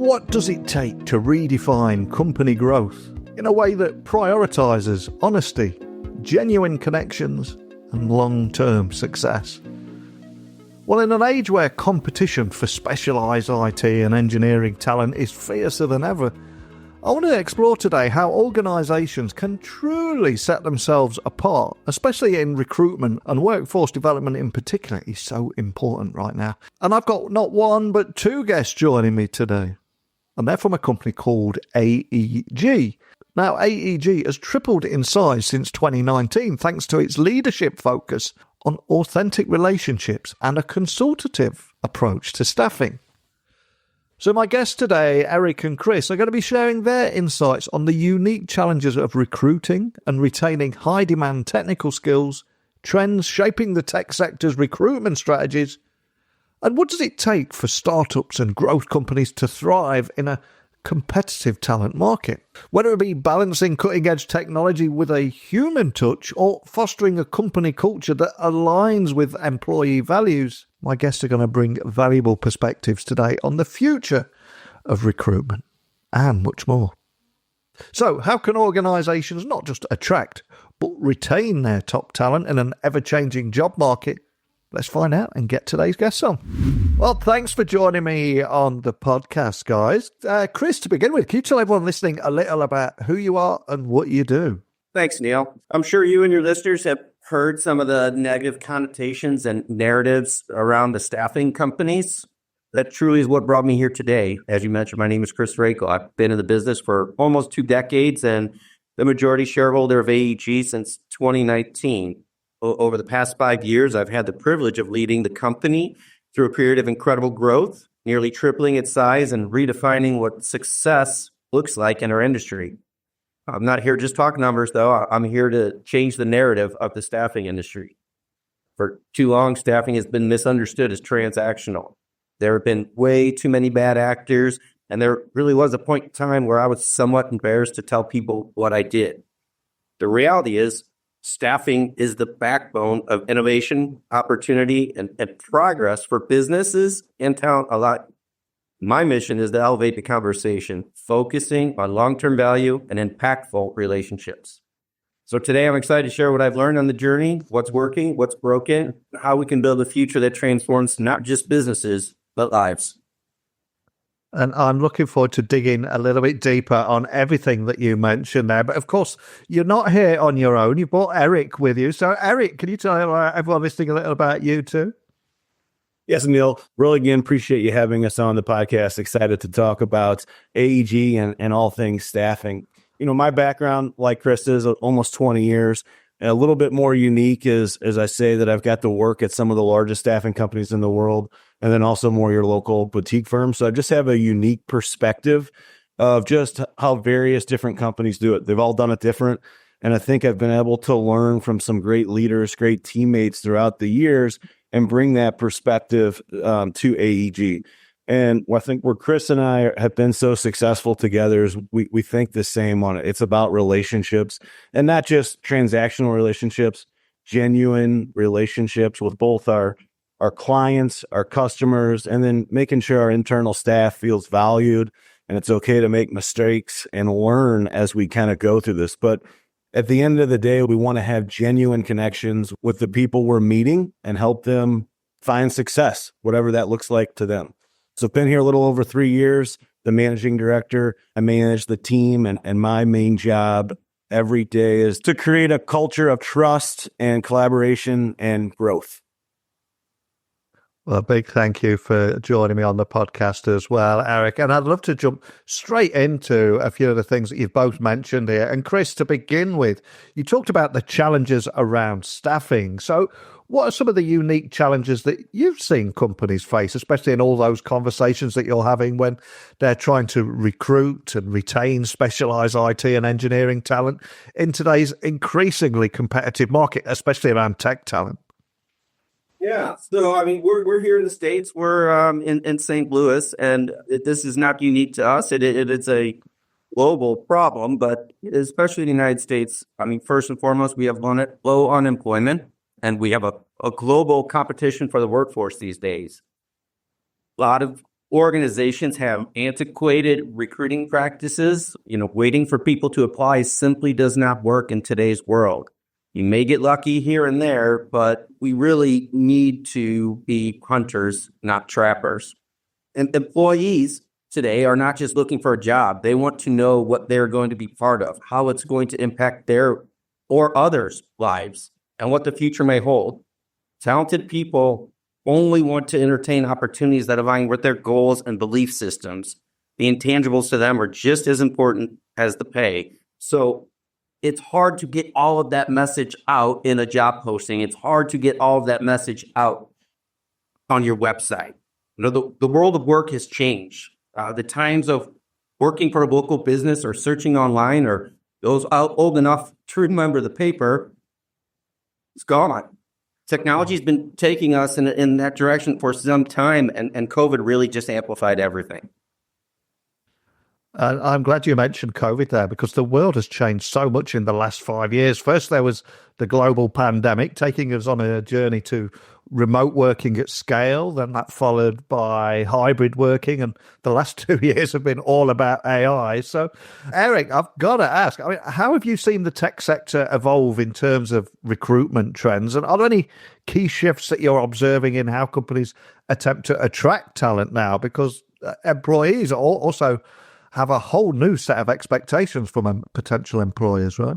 What does it take to redefine company growth in a way that prioritises honesty, genuine connections, and long-term success? Well, in an age where competition for specialised IT and engineering talent is fiercer than ever, I want to explore today how organisations can truly set themselves apart, especially in recruitment, and workforce development in particular is so important right now. And I've got not one but two guests joining me today, and they're from a company called AEG. Now, AEG has tripled in size since 2019 thanks to its leadership focus on authentic relationships and a consultative approach to staffing. So my guests today, Eric and Chris, are going to be sharing their insights on the unique challenges of recruiting and retaining high-demand technical skills, trends shaping the tech sector's recruitment strategies, and what does it take for startups and growth companies to thrive in a competitive talent market? Whether it be balancing cutting-edge technology with a human touch or fostering a company culture that aligns with employee values, my guests are going to bring valuable perspectives today on the future of recruitment and much more. So, how can organisations not just attract, but retain their top talent in an ever-changing job market? Let's find out and get today's guests on. Well, thanks for joining me on the podcast, guys. Chris, to begin with, can you tell everyone listening a little about who you are and what you do? Thanks, Neil. I'm sure you and your listeners have heard some of the negative connotations and narratives around the staffing companies. That truly is what brought me here today. As you mentioned, my name is Chris Rakel. I've been in the business for almost 2 decades and the majority shareholder of AEG since 2019. Over the past 5 years, I've had the privilege of leading the company through a period of incredible growth, nearly tripling its size and redefining what success looks like in our industry. I'm not here just talk numbers, though. I'm here to change the narrative of the staffing industry. For too long, staffing has been misunderstood as transactional. There have been way too many bad actors, and there really was a point in time where I was somewhat embarrassed to tell people what I did. The reality is, staffing is the backbone of innovation, opportunity, and progress for businesses and talent alike. My mission is to elevate the conversation, focusing on long-term value and impactful relationships. So today I'm excited to share what I've learned on the journey, what's working, what's broken, how we can build a future that transforms not just businesses, but lives. And I'm looking forward to digging a little bit deeper on everything that you mentioned there. But of course, you're not here on your own. You brought Eric with you. So Eric, can you tell everyone listening a little about you too? Yes, Neil. Really, again, appreciate you having us on the podcast. Excited to talk about AEG and all things staffing. You know, my background, like Chris, is almost 20 years. A little bit more unique is, as I say, that I've got to work at some of the largest staffing companies in the world, and then also more your local boutique firms. So I just have a unique perspective of just how various different companies do it. They've all done it different. And I think I've been able to learn from some great leaders, great teammates throughout the years and bring that perspective to AEG. And I think where Chris and I have been so successful together is we think the same on it. It's about relationships and not just transactional relationships, genuine relationships with both our clients, our customers, and then making sure our internal staff feels valued and it's okay to make mistakes and learn as we kind of go through this. But at the end of the day, we want to have genuine connections with the people we're meeting and help them find success, whatever that looks like to them. So I've been here a little over 3 years, the managing director. I manage the team, and my main job every day is to create a culture of trust and collaboration and growth. Well, a big thank you for joining me on the podcast as well, Eric. And I'd love to jump straight into a few of the things that you've both mentioned here. And Chris, to begin with, you talked about the challenges around staffing. So what are some of the unique challenges that you've seen companies face, especially in all those conversations that you're having when they're trying to recruit and retain specialised IT and engineering talent in today's increasingly competitive market, especially around tech talent? Yeah, so I mean, we're here in the States. We're in St. Louis, and this is not unique to us. It's a global problem, but especially in the United States. I mean, first and foremost, we have low unemployment, and we have a global competition for the workforce these days. A lot of organizations have antiquated recruiting practices. Waiting for people to apply simply does not work in today's world. You may get lucky here and there, but we really need to be hunters, not trappers. And employees today are not just looking for a job. They want to know what they're going to be part of, how it's going to impact their or others' lives, and what the future may hold. Talented people only want to entertain opportunities that align with their goals and belief systems. The intangibles to them are just as important as the pay. So it's hard to get all of that message out in a job posting. It's hard to get all of that message out on your website. The world of work has changed. The times of working for a local business or searching online, or those old enough to remember the paper, it's gone. Technology has been taking us in that direction for some time, and COVID really just amplified everything. I'm glad you mentioned COVID there, because the world has changed so much in the last 5 years. First, there was the global pandemic taking us on a journey to remote working at scale. Then that followed by hybrid working. And the last 2 years have been all about AI. So, Eric, I've got to ask, how have you seen the tech sector evolve in terms of recruitment trends? And are there any key shifts that you're observing in how companies attempt to attract talent now? Because employees also have a whole new set of expectations from potential employers, right?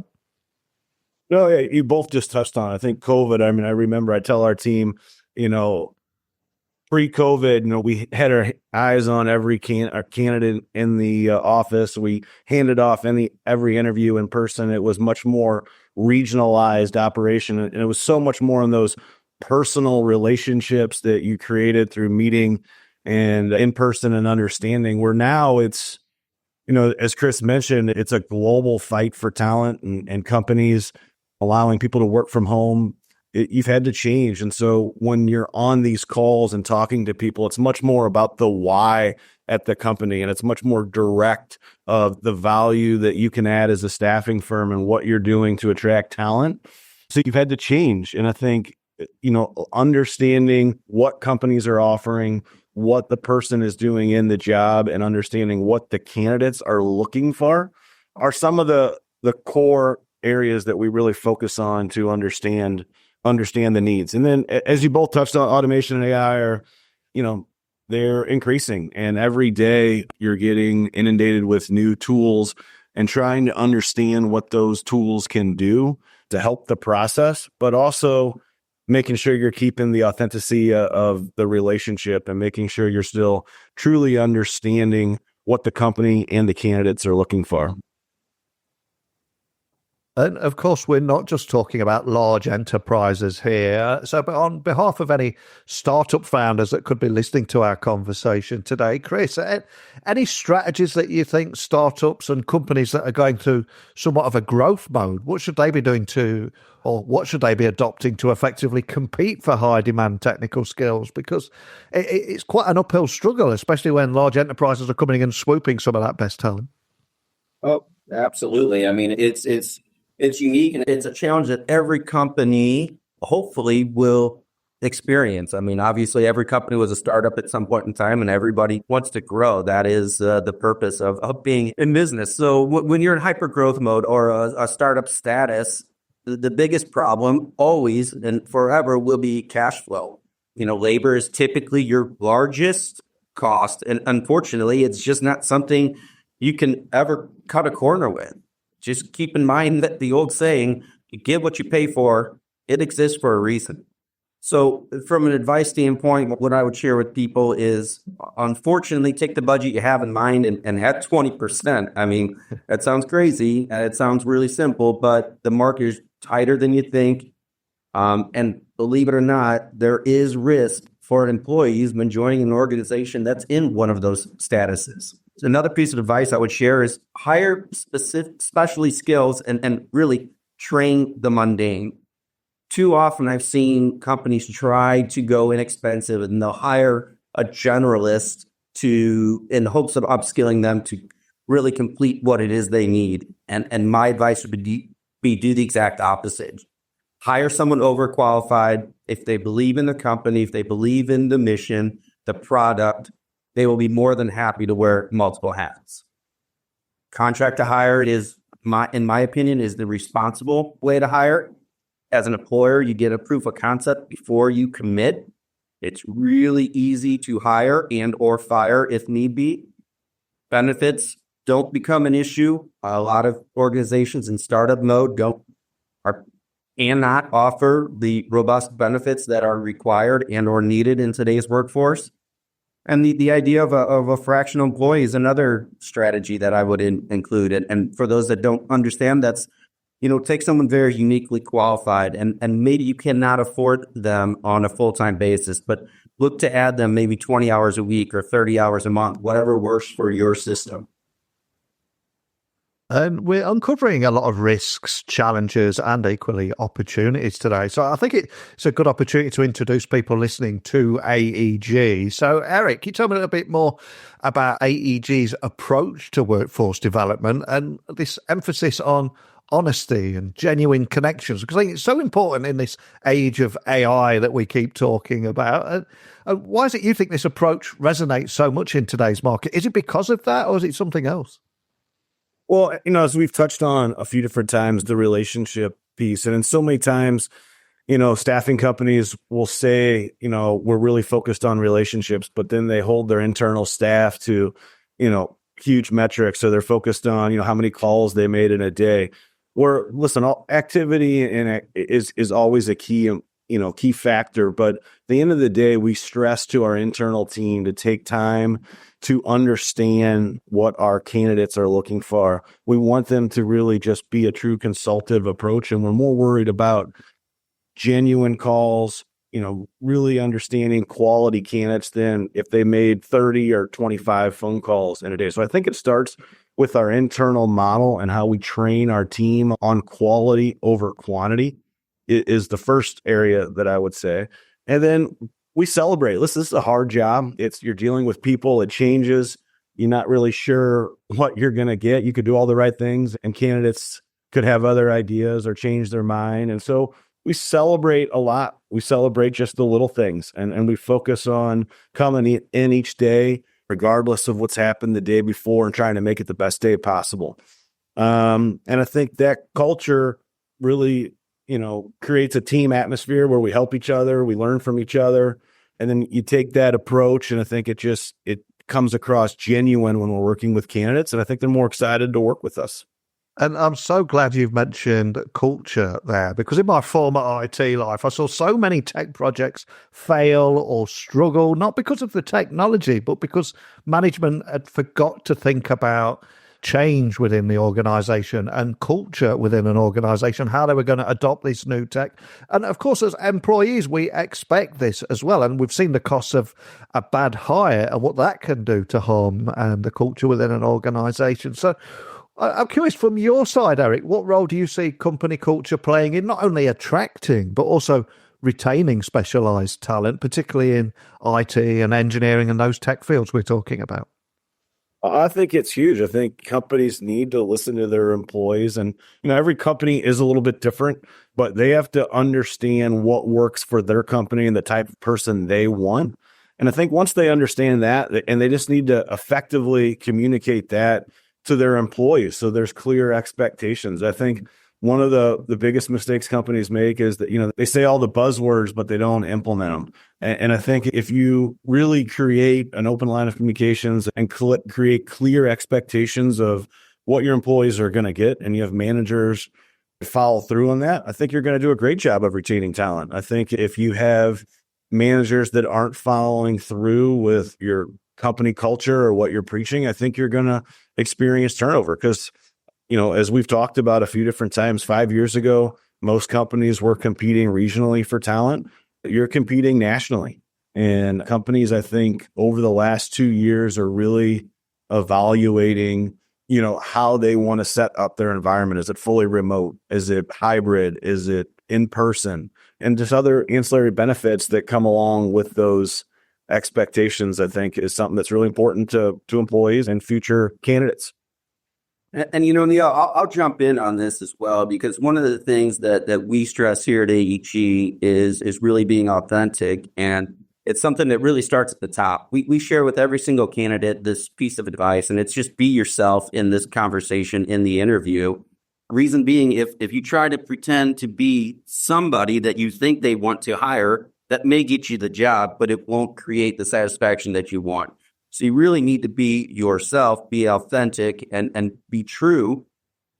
No, yeah, you both just touched on it. I think COVID, I remember I tell our team, pre-COVID, we had our eyes on every candidate in the office. We handed off every interview in person. It was much more regionalized operation. And it was so much more in those personal relationships that you created through meeting and in person and understanding, where now it's, as Chris mentioned, it's a global fight for talent and companies allowing people to work from home. You've had to change. And so when you're on these calls and talking to people, it's much more about the why at the company. And it's much more direct of the value that you can add as a staffing firm and what you're doing to attract talent. So you've had to change. And I think, understanding what companies are offering, what the person is doing in the job, and understanding what the candidates are looking for are some of the core areas that we really focus on to understand the needs. And then, as you both touched on, automation and AI are, they're increasing, and every day you're getting inundated with new tools and trying to understand what those tools can do to help the process, but also making sure you're keeping the authenticity of the relationship and making sure you're still truly understanding what the company and the candidates are looking for. And of course, we're not just talking about large enterprises here. So, but on behalf of any startup founders that could be listening to our conversation today, Chris, any strategies that you think startups and companies that are going through somewhat of a growth mode, what should they be doing or what should they be adopting to effectively compete for high demand technical skills? Because it's quite an uphill struggle, especially when large enterprises are coming in and swooping some of that best talent. Oh, absolutely. It's unique, and it's a challenge that every company hopefully will experience. Obviously, every company was a startup at some point in time, and everybody wants to grow. That is the purpose of being in business. So when you're in hyper growth mode or a startup status, the biggest problem always and forever will be cash flow. Labor is typically your largest cost, and unfortunately, it's just not something you can ever cut a corner with. Just keep in mind that the old saying, you give what you pay for, it exists for a reason. So from an advice standpoint, what I would share with people is, unfortunately, take the budget you have in mind and add 20%. That sounds crazy. It sounds really simple, but the market is tighter than you think. And believe it or not, there is risk for employees when joining an organization that's in one of those statuses. Another piece of advice I would share is hire specialty skills and really train the mundane. Too often I've seen companies try to go inexpensive and they'll hire a generalist in hopes of upskilling them to really complete what it is they need. And my advice would be do the exact opposite. Hire someone overqualified if they believe in the company, if they believe in the mission, the product. they will be more than happy to wear multiple hats. Contract to hire is, in my opinion, is the responsible way to hire. As an employer, you get a proof of concept before you commit. It's really easy to hire and or fire if need be. Benefits don't become an issue. A lot of organizations in startup mode cannot offer the robust benefits that are required and or needed in today's workforce. And the idea of a fractional employee is another strategy that I would include. And for those that don't understand, that's, take someone very uniquely qualified and maybe you cannot afford them on a full-time basis, but look to add them maybe 20 hours a week or 30 hours a month, whatever works for your system. And we're uncovering a lot of risks, challenges, and equally opportunities today. So I think it's a good opportunity to introduce people listening to AEG. So Eric, can you tell me a little bit more about AEG's approach to workforce development and this emphasis on honesty and genuine connections? Because I think it's so important in this age of AI that we keep talking about. And why is it you think this approach resonates so much in today's market? Is it because of that or is it something else? Well, as we've touched on a few different times, the relationship piece. And in so many times, staffing companies will say, we're really focused on relationships, but then they hold their internal staff to, huge metrics. So they're focused on, how many calls they made in a day. Where, listen, all activity is always a key factor. But at the end of the day, we stress to our internal team to take time to understand what our candidates are looking for. We want them to really just be a true consultative approach. And we're more worried about genuine calls, really understanding quality candidates than if they made 30 or 25 phone calls in a day. So I think it starts with our internal model and how we train our team on quality over quantity is the first area that I would say. And then we celebrate. Listen, this is a hard job. You're dealing with people. It changes. You're not really sure what you're going to get. You could do all the right things and candidates could have other ideas or change their mind. And so we celebrate a lot. We celebrate just the little things and we focus on coming in each day, regardless of what's happened the day before and trying to make it the best day possible. And I think that culture really, creates a team atmosphere where we help each other, we learn from each other. And then you take that approach, and I think it comes across genuine when we're working with candidates, and I think they're more excited to work with us. And I'm so glad you've mentioned culture there, because in my former IT life, I saw so many tech projects fail or struggle, not because of the technology, but because management had forgot to think about change within the organization and culture within an organization, how they were going to adopt this new tech. And of course, as employees, we expect this as well. And we've seen the costs of a bad hire and what that can do to harm and the culture within an organization. So I'm curious from your side, Eric, what role do you see company culture playing in not only attracting, but also retaining specialized talent, particularly in IT and engineering and those tech fields we're talking about? I think it's huge. I think companies need to listen to their employees, and every company is a little bit different, but they have to understand what works for their company and the type of person they want. And I think once they understand that, and they just need to effectively communicate that to their employees, so there's clear expectations. I think one of the biggest mistakes companies make is that, they say all the buzzwords, but they don't implement them. And I think if you really create an open line of communications and create clear expectations of what your employees are going to get, and you have managers follow through on that, I think you're going to do a great job of retaining talent. I think if you have managers that aren't following through with your company culture or what you're preaching, I think you're going to experience turnover because as we've talked about a few different times, 5 years ago, most companies were competing regionally for talent. You're competing nationally. And companies, I think, over the last 2 years are really evaluating, how they want to set up their environment. Is it fully remote? Is it hybrid? Is it in person? And just other ancillary benefits that come along with those expectations, I think, is something that's really important to employees and future candidates. And Neil, I'll jump in on this as well, because one of the things that we stress here at AEG is really being authentic. And it's something that really starts at the top. We share with every single candidate this piece of advice, and it's just be yourself in this conversation, in the interview. Reason being, if you try to pretend to be somebody that you think they want to hire, that may get you the job, but it won't create the satisfaction that you want. So you really need to be yourself, be authentic, and be true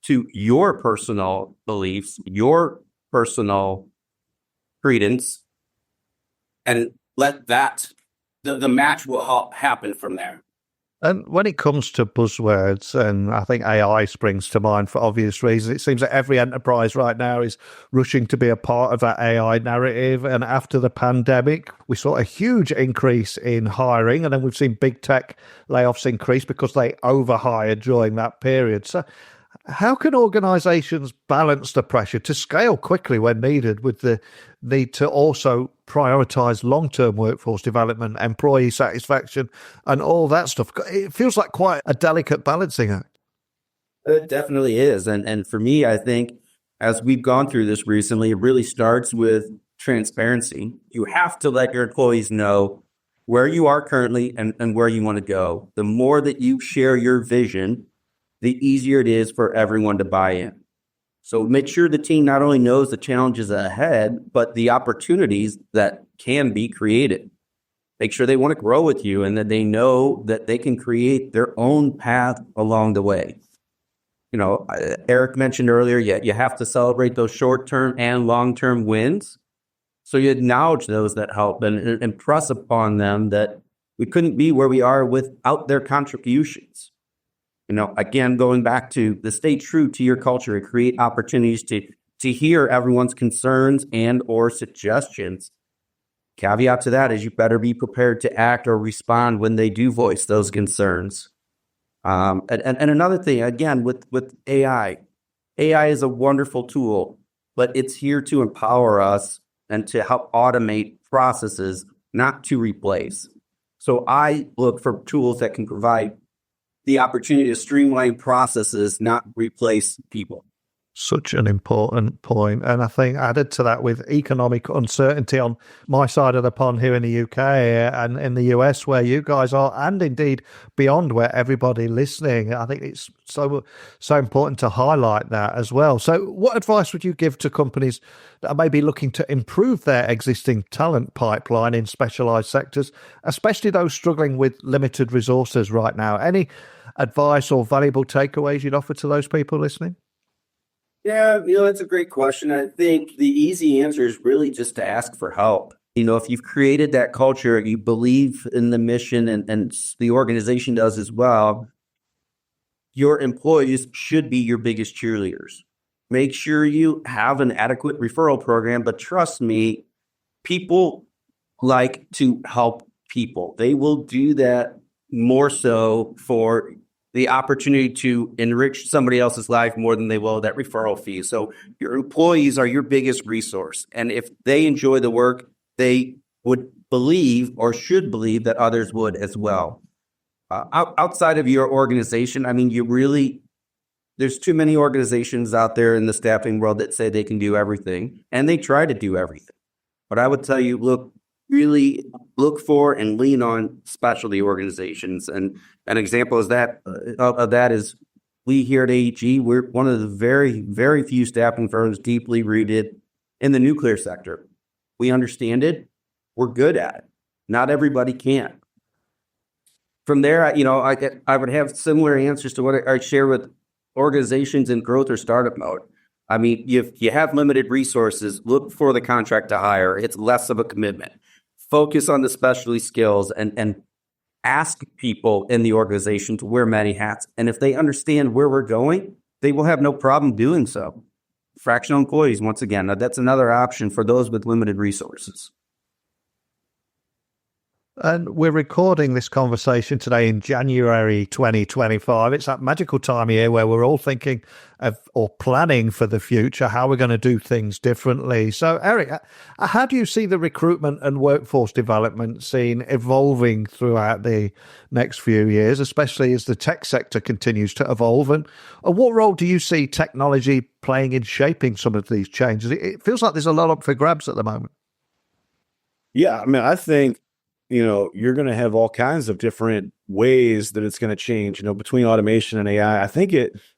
to your personal beliefs, your personal credence, and let that, the match will happen from there. And when it comes to buzzwords, and I think AI springs to mind for obvious reasons, it seems that every enterprise right now is rushing to be a part of that AI narrative. And after the pandemic, we saw a huge increase in hiring, and then we've seen big tech layoffs increase because they overhired during that period. So how can organizations balance the pressure to scale quickly when needed with the need to also prioritize long-term workforce development, employee satisfaction, and all that stuff? It feels like quite a delicate balancing act. It definitely is. And for me, I think as we've gone through this recently, it really starts with transparency. You have to let your employees know where you are currently and where you want to go. The more that you share your vision, the easier it is for everyone to buy in. So make sure the team not only knows the challenges ahead, but the opportunities that can be created. Make sure they want to grow with you and that they know that they can create their own path along the way. You know, Eric mentioned earlier, you have to celebrate those short-term and long-term wins. So you acknowledge those that help and impress upon them that we couldn't be where we are without their contributions. You know, again, going back to the stay true to your culture and create opportunities to hear everyone's concerns and or suggestions. Caveat to that is you better be prepared to act or respond when they do voice those concerns. And another thing, again, with AI is a wonderful tool, but it's here to empower us and to help automate processes, not to replace. So I look for tools that can provide the opportunity to streamline processes, not replace people. Such an important point. And I think added to that with economic uncertainty on my side of the pond here in the UK and in the US where you guys are, and indeed beyond where everybody listening, I think it's so important to highlight that as well. So what advice would you give to companies that are maybe looking to improve their existing talent pipeline in specialized sectors, especially those struggling with limited resources right now? Any advice or valuable takeaways you'd offer to those people listening? Yeah, that's a great question. I think the easy answer is really just to ask for help. If you've created that culture, you believe in the mission and the organization does as well, your employees should be your biggest cheerleaders. Make sure you have an adequate referral program, but trust me, people like to help people. They will do that more so for the opportunity to enrich somebody else's life more than they will that referral fee. So your employees are your biggest resource. And if they enjoy the work, they would believe or should believe that others would as well. Outside of your organization, there's too many organizations out there in the staffing world that say they can do everything, and they try to do everything. But I would tell you, really look for and lean on specialty organizations. And an example of that is we here at AEG, we're one of the very, very few staffing firms deeply rooted in the nuclear sector. We understand it. We're good at it. Not everybody can. From there, I would have similar answers to what I share with organizations in growth or startup mode. If you have limited resources, look for the contract to hire. It's less of a commitment. Focus on the specialty skills and ask people in the organization to wear many hats. And if they understand where we're going, they will have no problem doing so. Fractional employees, once again, that's another option for those with limited resources. And we're recording this conversation today in January 2025. It's that magical time of year where we're all thinking of or planning for the future, how we're going to do things differently. So, Eric, how do you see the recruitment and workforce development scene evolving throughout the next few years, especially as the tech sector continues to evolve? And what role do you see technology playing in shaping some of these changes? It feels like there's a lot up for grabs at the moment. Yeah, I think you're going to have all kinds of different ways that it's going to change, between automation and AI. I think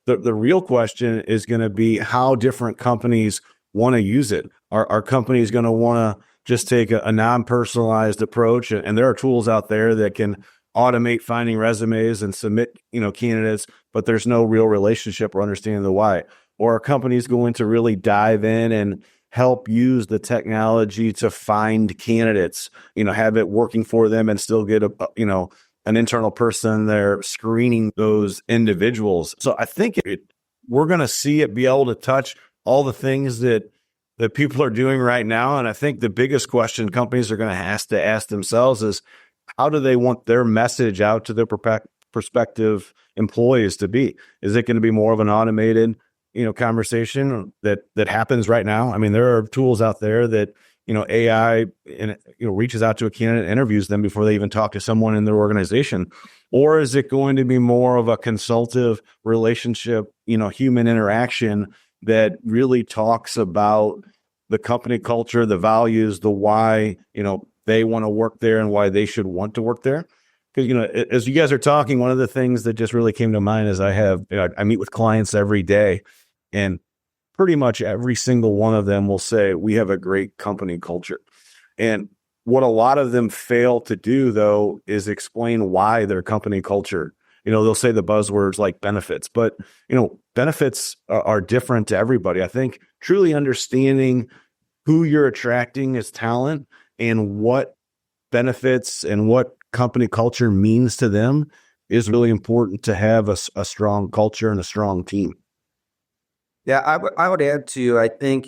the real question is going to be how different companies want to use it. Are companies going to want to just take a non-personalized approach? And there are tools out there that can automate finding resumes and submit, candidates, but there's no real relationship or understanding the why. Or are companies going to really dive in and help use the technology to find candidates, have it working for them and still get an internal person there screening those individuals. So I think we're going to see it be able to touch all the things that people are doing right now. And I think the biggest question companies are going to have to ask themselves is, how do they want their message out to their prospective employees to be? Is it going to be more of an automated conversation that happens right now? I mean, there are tools out there that, AI reaches out to a candidate, interviews them before they even talk to someone in their organization. Or is it going to be more of a consultative relationship, human interaction that really talks about the company culture, the values, the why, they want to work there and why they should want to work there? Because, as you guys are talking, one of the things that just really came to mind is I meet with clients every day, and pretty much every single one of them will say, we have a great company culture. And what a lot of them fail to do, though, is explain why their company culture. They'll say the buzzwords like benefits, but, benefits are different to everybody. I think truly understanding who you're attracting as talent and what benefits and what company culture means to them is really important to have a strong culture and a strong team. Yeah, I would add to, I think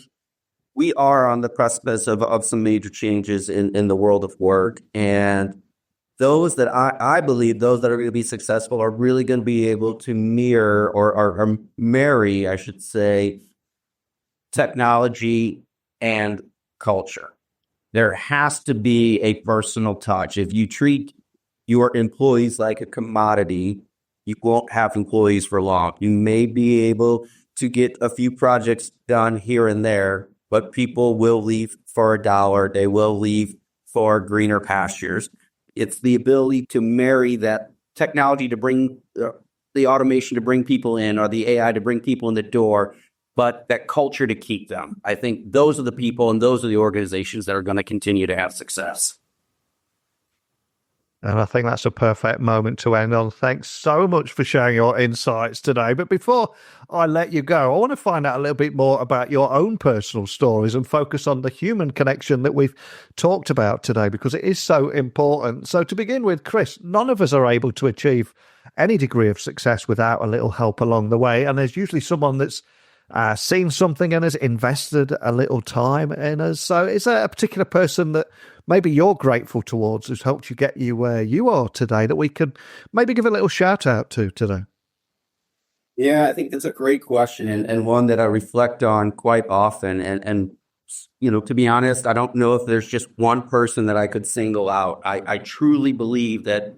we are on the precipice of some major changes in the world of work. And those that I believe, those that are going to be successful are really going to be able to mirror or marry, I should say, technology and culture. There has to be a personal touch. If you treat your employees like a commodity, you won't have employees for long. You may be able to get a few projects done here and there, but people will leave for $1. They will leave for greener pastures. It's the ability to marry that technology to bring the automation to bring people in, or the AI to bring people in the door, but that culture to keep them. I think those are the people and those are the organizations that are going to continue to have success. And I think that's a perfect moment to end on. Thanks so much for sharing your insights today. But before I let you go, I want to find out a little bit more about your own personal stories and focus on the human connection that we've talked about today, because it is so important. So to begin with, Chris, none of us are able to achieve any degree of success without a little help along the way. And there's usually someone that's seen something and has invested a little time in us. So is there a particular person that maybe you're grateful towards who's helped you get you where you are today that we could maybe give a little shout out to today? Yeah, I think that's a great question, and one that I reflect on quite often. And to be honest, I don't know if there's just one person that I could single out. I truly believe that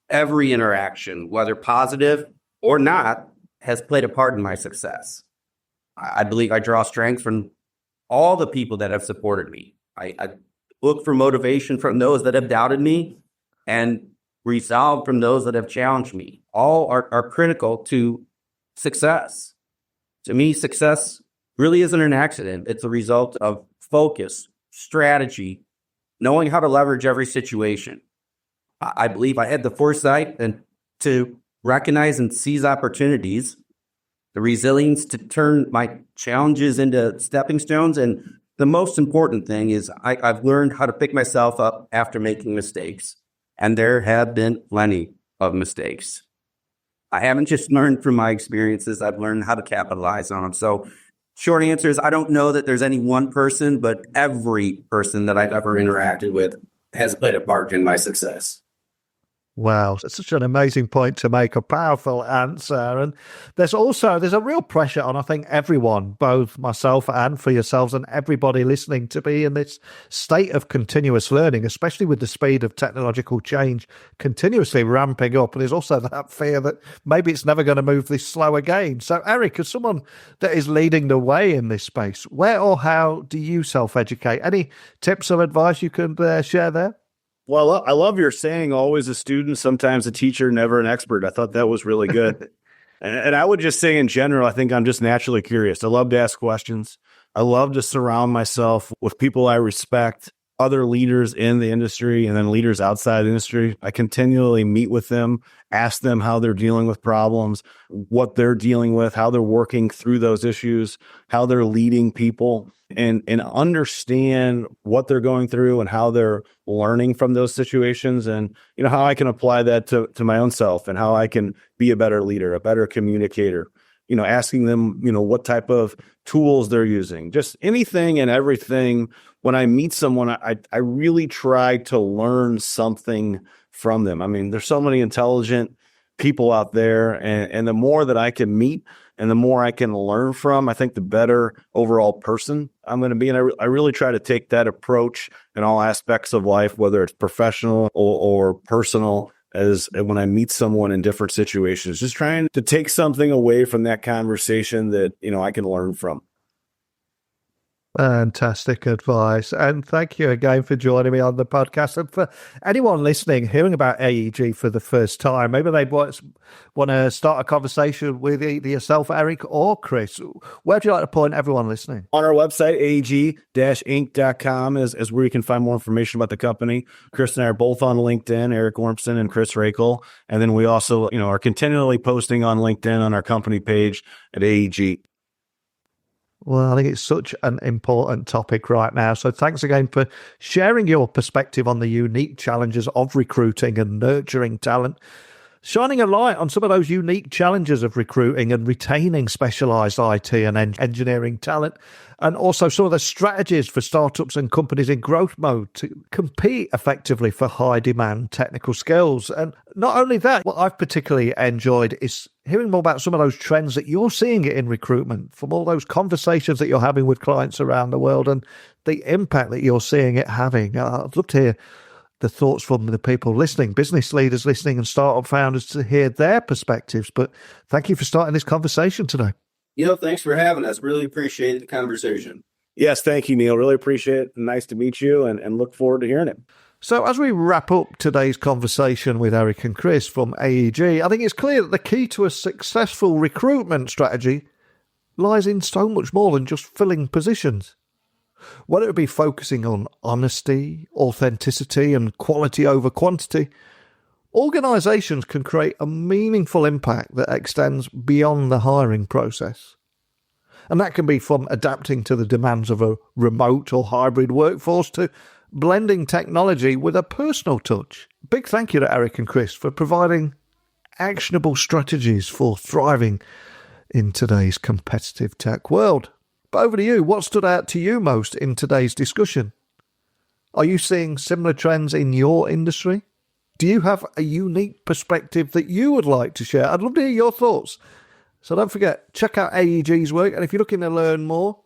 every interaction, whether positive or not, has played a part in my success. I believe I draw strength from all the people that have supported me. I look for motivation from those that have doubted me, and resolve from those that have challenged me. All are critical to success. To me, success really isn't an accident. It's a result of focus, strategy, knowing how to leverage every situation. I believe I had the foresight and to recognize and seize opportunities, the resilience to turn my challenges into stepping stones. And the most important thing is I've learned how to pick myself up after making mistakes. And there have been plenty of mistakes. I haven't just learned from my experiences. I've learned how to capitalize on them. So short answer is I don't know that there's any one person, but every person that I've ever interacted with has played a part in my success. Wow, that's such an amazing point to make, a powerful answer. And there's a real pressure on, I think, everyone, both myself and for yourselves and everybody listening, to be in this state of continuous learning, especially with the speed of technological change continuously ramping up. And there's also that fear that maybe it's never going to move this slow again. So, Eric, as someone that is leading the way in this space, where or how do you self-educate? Any tips or advice you can share there? Well, I love your saying, always a student, sometimes a teacher, never an expert. I thought that was really good. And I would just say in general, I think I'm just naturally curious. I love to ask questions. I love to surround myself with people I respect, other leaders in the industry, and then leaders outside the industry. I continually meet with them, ask them how they're dealing with problems, what they're dealing with, how they're working through those issues, how they're leading people, and understand what they're going through and how they're learning from those situations, and how I can apply that to my own self and how I can be a better leader, a better communicator. Asking them, what type of tools they're using, just anything and everything. When I meet someone, I really try to learn something from them. I mean, there's so many intelligent people out there, and the more that I can meet and the more I can learn from, I think the better overall person I'm going to be. And I really try to take that approach in all aspects of life, whether it's professional or personal, as when I meet someone in different situations, just trying to take something away from that conversation that, I can learn from. Fantastic advice. And thank you again for joining me on the podcast. And for anyone listening, hearing about AEG for the first time, maybe they want to start a conversation with either yourself, Eric, or Chris. Where would you like to point everyone listening? On our website, aeg-inc.com is where you can find more information about the company. Chris and I are both on LinkedIn, Eric Ormson and Chris Rakel. And then we also, are continually posting on LinkedIn on our company page at AEG. Well, I think it's such an important topic right now. So thanks again for sharing your perspective on the unique challenges of recruiting and nurturing talent, shining a light on some of those unique challenges of recruiting and retaining specialised IT and engineering talent, and also some of the strategies for startups and companies in growth mode to compete effectively for high-demand technical skills. And not only that, what I've particularly enjoyed is hearing more about some of those trends that you're seeing in recruitment, from all those conversations that you're having with clients around the world and the impact that you're seeing it having. I'd love to hear the thoughts from the people listening, business leaders listening and startup founders, to hear their perspectives. But thank you for starting this conversation today. Thanks for having us. Really appreciate the conversation. Yes, thank you, Neil. Really appreciate it. Nice to meet you and look forward to hearing it. So as we wrap up today's conversation with Eric and Chris from AEG, I think it's clear that the key to a successful recruitment strategy lies in so much more than just filling positions. Whether it be focusing on honesty, authenticity, and quality over quantity, organisations can create a meaningful impact that extends beyond the hiring process. And that can be from adapting to the demands of a remote or hybrid workforce to blending technology with a personal touch. Big thank you to Eric and Chris for providing actionable strategies for thriving in today's competitive tech world. But over to you, what stood out to you most in today's discussion? Are you seeing similar trends in your industry? Do you have a unique perspective that you would like to share? I'd love to hear your thoughts. So don't forget, check out AEG's work, and if you're looking to learn more,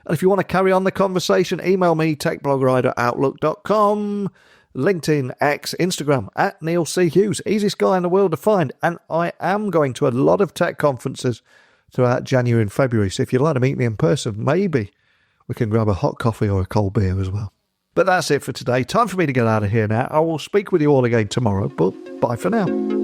and if you want to carry on the conversation, email me, techblogwriter@outlook.com, LinkedIn, X, Instagram, @Neil C. Hughes. Easiest guy in the world to find. And I am going to a lot of tech conferences throughout January and February. So if you'd like to meet me in person, maybe we can grab a hot coffee or a cold beer as well. But that's it for today. Time for me to get out of here now. I will speak with you all again tomorrow, but bye for now.